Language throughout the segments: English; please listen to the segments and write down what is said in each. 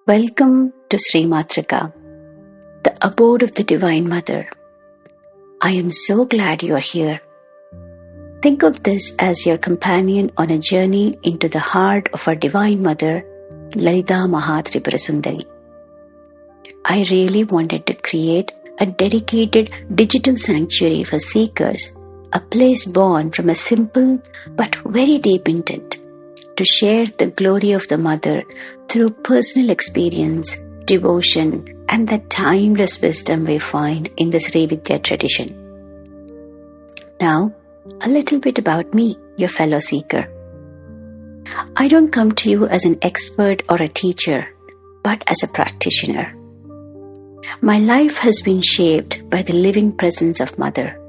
Welcome to SriMatrika, the abode of the Divine Mother. I am so glad you are here. Think of this as your companion on a journey into the heart of our Divine Mother, Lalita Mahatripura Sundari. I really wanted to create a dedicated digital sanctuary for seekers, a place born from a simple but very deep intent to share the glory of the Mother through personal experience, devotion, and the timeless wisdom we find in the SriVidya tradition. Now, a little bit about me, your fellow seeker. I don't come to you as an expert or a teacher, but as a practitioner. My life has been shaped by the living presence of Mother.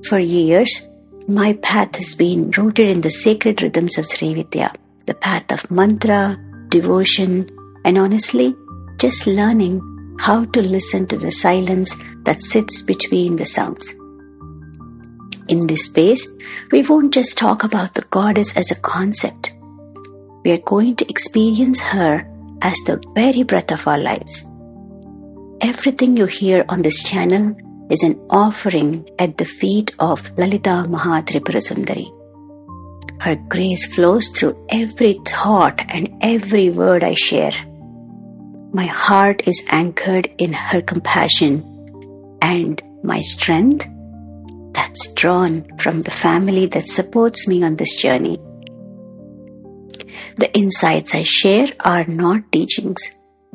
For years, my path has been rooted in the sacred rhythms of SriVidya, the path of mantra, devotion, and honestly, just learning how to listen to the silence that sits between the sounds. In this space, we won't just talk about the goddess as a concept. We are going to experience her as the very breath of our lives. Everything you hear on this channel is an offering at the feet of Lalita Mahatripura Sundari. Her grace flows through every thought and every word I share. My heart is anchored in her compassion, and my strength that's drawn from the family that supports me on this journey. The insights I share are not teachings.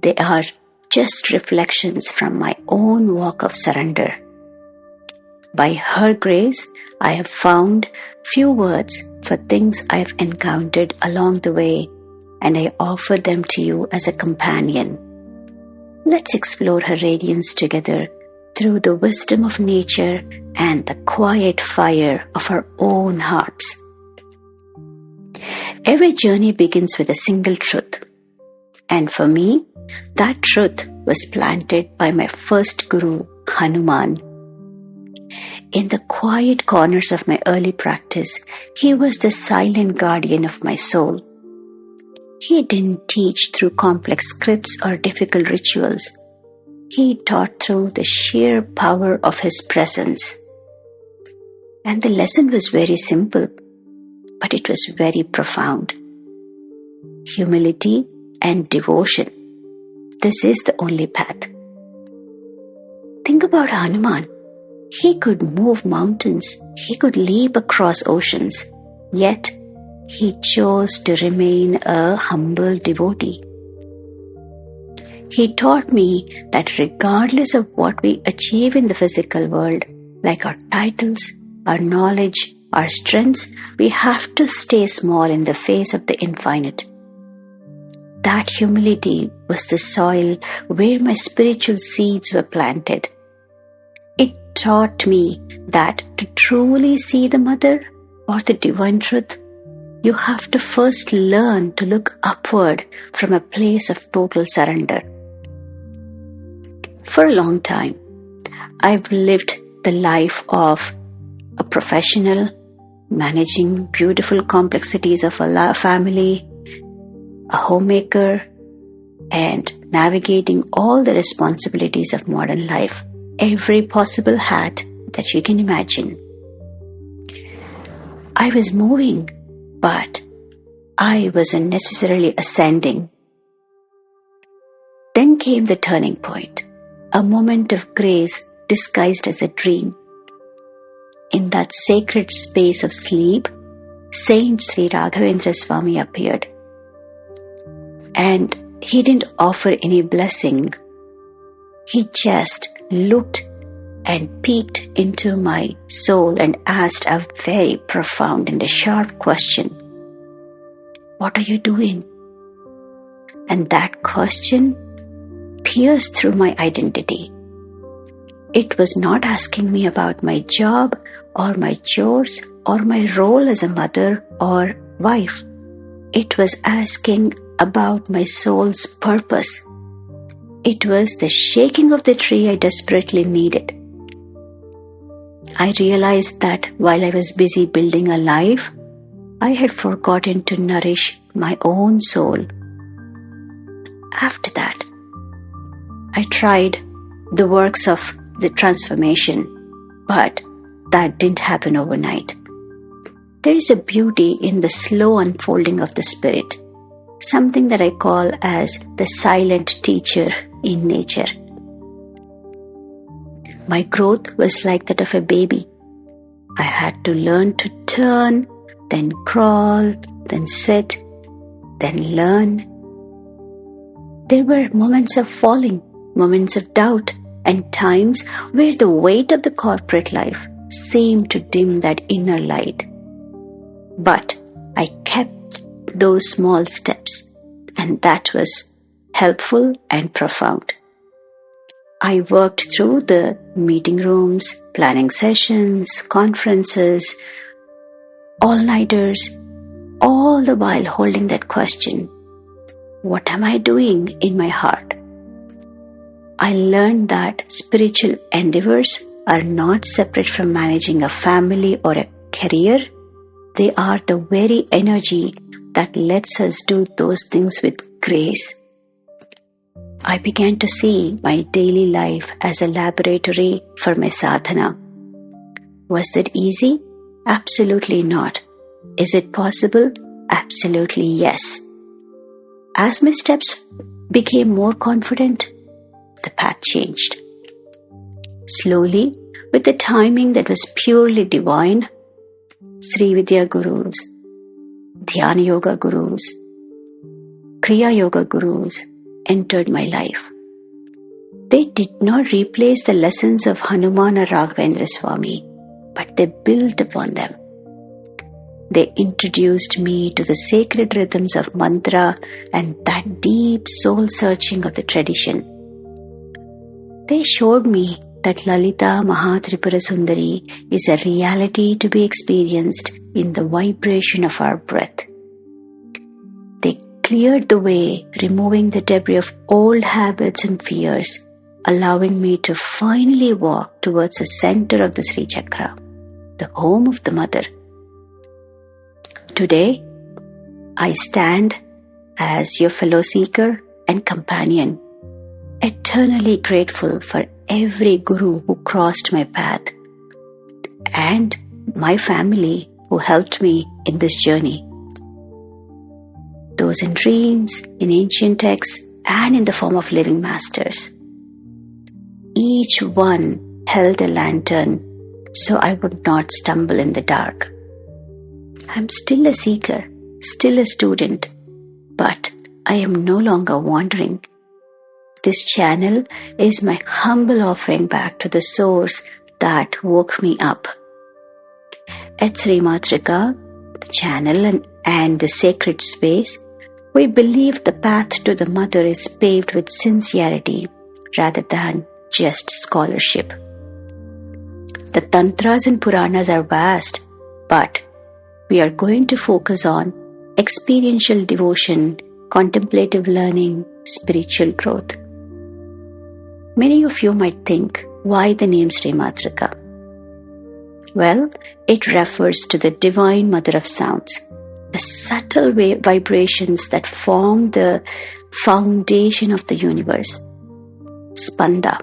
They are just reflections from my own walk of surrender. By her grace, I have found few words for things I have encountered along the way, and I offer them to you as a companion. Let's explore her radiance together through the wisdom of nature and the quiet fire of our own hearts. Every journey begins with a single truth, and for me, that truth was planted by my first guru, Hanuman. In the quiet corners of my early practice, he was the silent guardian of my soul. He didn't teach through complex scripts or difficult rituals. He taught through the sheer power of his presence. And the lesson was very simple, but it was very profound. Humility and devotion. This is the only path. Think about Hanuman. He could move mountains. He could leap across oceans. Yet, he chose to remain a humble devotee. He taught me that regardless of what we achieve in the physical world, like our titles, our knowledge, our strengths, we have to stay small in the face of the infinite. That humility was the soil where my spiritual seeds were planted. It taught me that to truly see the Mother or the divine truth, you have to first learn to look upward from a place of total surrender. For a long time, I've lived the life of a professional, managing beautiful complexities of a family, a homemaker, and navigating all the responsibilities of modern life. Every possible hat that you can imagine. I was moving, but I wasn't necessarily ascending. Then came the turning point, a moment of grace disguised as a dream. In that sacred space of sleep, Saint Sri Raghavendra Swami appeared. And he didn't offer any blessing. He just looked and peeked into my soul and asked a very profound and a sharp question. What are you doing? And that question pierced through my identity. It was not asking me about my job or my chores or my role as a mother or wife. It was asking about my soul's purpose. It was the shaking of the tree I desperately needed. I realized that while I was busy building a life, I had forgotten to nourish my own soul. After that, I tried the works of the transformation, but that didn't happen overnight. There is a beauty in the slow unfolding of the spirit, something that I call as the silent teacher in nature. My growth was like that of a baby. I had to learn to turn, then crawl, then sit, then learn. There were moments of falling, moments of doubt, and times where the weight of the corporate life seemed to dim that inner light. But I kept those small steps, and that was helpful and profound. I worked through the meeting rooms, planning sessions, conferences, all-nighters, all the while holding that question, what am I doing in my heart? I learned that spiritual endeavors are not separate from managing a family or a career. They are the very energy that lets us do those things with grace. I began to see my daily life as a laboratory for my sadhana. Was it easy? Absolutely not. Is it possible? Absolutely yes. As my steps became more confident, the path changed. Slowly, with the timing that was purely divine, Sri Vidya Gurus, Dhyana Yoga Gurus, Kriya Yoga Gurus entered my life. They did not replace the lessons of Hanuman or Raghavendra Swami, but they built upon them. They introduced me to the sacred rhythms of mantra and that deep soul searching of the tradition. They showed me that Lalita Mahatripura Sundari is a reality to be experienced in the vibration of our breath. They cleared the way, removing the debris of old habits and fears, allowing me to finally walk towards the center of the Sri Chakra, the home of the Mother. Today, I stand as your fellow seeker and companion, eternally grateful for every guru who crossed my path and my family who helped me in this journey. Those in dreams, in ancient texts, and in the form of living masters. Each one held a lantern so I would not stumble in the dark. I'm still a seeker, still a student, but I am no longer wandering. This channel is my humble offering back to the source that woke me up. At SriMatrika, the channel and the sacred space, we believe the path to the Mother is paved with sincerity rather than just scholarship. The Tantras and Puranas are vast, but we are going to focus on experiential devotion, contemplative learning, spiritual growth. Many of you might think, why the name SriMatrika? Well, it refers to the Divine Mother of Sounds, the subtle vibrations that form the foundation of the universe. Spanda.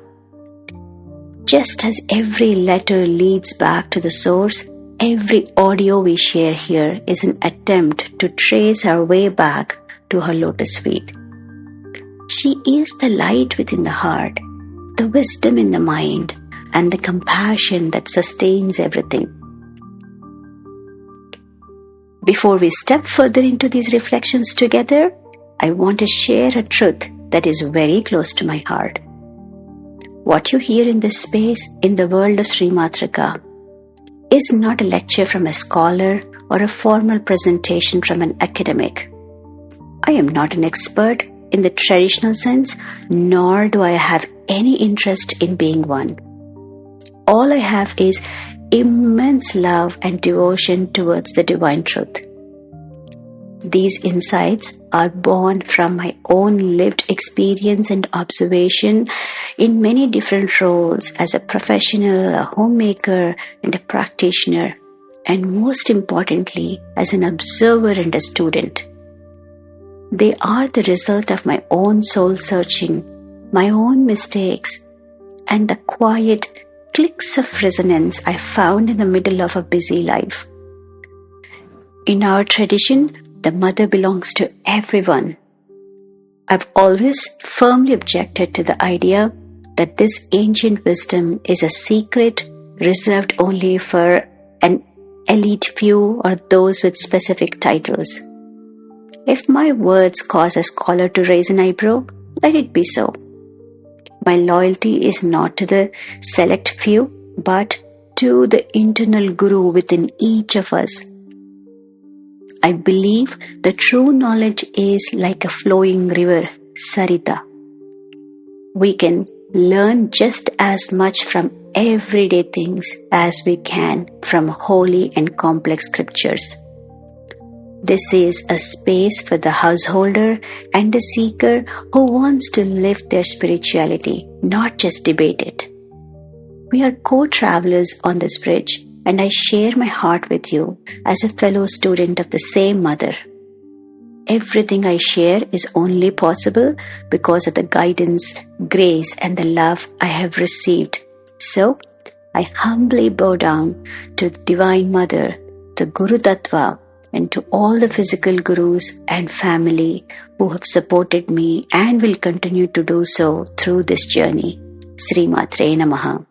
Just as every letter leads back to the source, every audio we share here is an attempt to trace our way back to her lotus feet. She is the light within the heart, the wisdom in the mind, and the compassion that sustains everything. Before we step further into these reflections together, I want to share a truth that is very close to my heart. What you hear in this space, in the world of SriMatrika, is not a lecture from a scholar or a formal presentation from an academic. I am not an expert in the traditional sense, nor do I have any interest in being one. All I have is immense love and devotion towards the divine truth. These insights are born from my own lived experience and observation in many different roles as a professional, a homemaker, and a practitioner, and most importantly, as an observer and a student. They are the result of my own soul searching, my own mistakes, and the quiet clicks of resonance I found in the middle of a busy life. In our tradition, the mother belongs to everyone. I've always firmly objected to the idea that this ancient wisdom is a secret reserved only for an elite few or those with specific titles. If my words cause a scholar to raise an eyebrow, let it be so. My loyalty is not to the select few, but to the internal guru within each of us. I believe the true knowledge is like a flowing river, Sarita. We can learn just as much from everyday things as we can from holy and complex scriptures. This is a space for the householder and a seeker who wants to live their spirituality, not just debate it. We are co-travelers on this bridge, and I share my heart with you as a fellow student of the same mother. Everything I share is only possible because of the guidance, grace, and the love I have received. So, I humbly bow down to the Divine Mother, the Guru Tattva, and to all the physical gurus and family who have supported me and will continue to do so through this journey. SriMatre Namaha.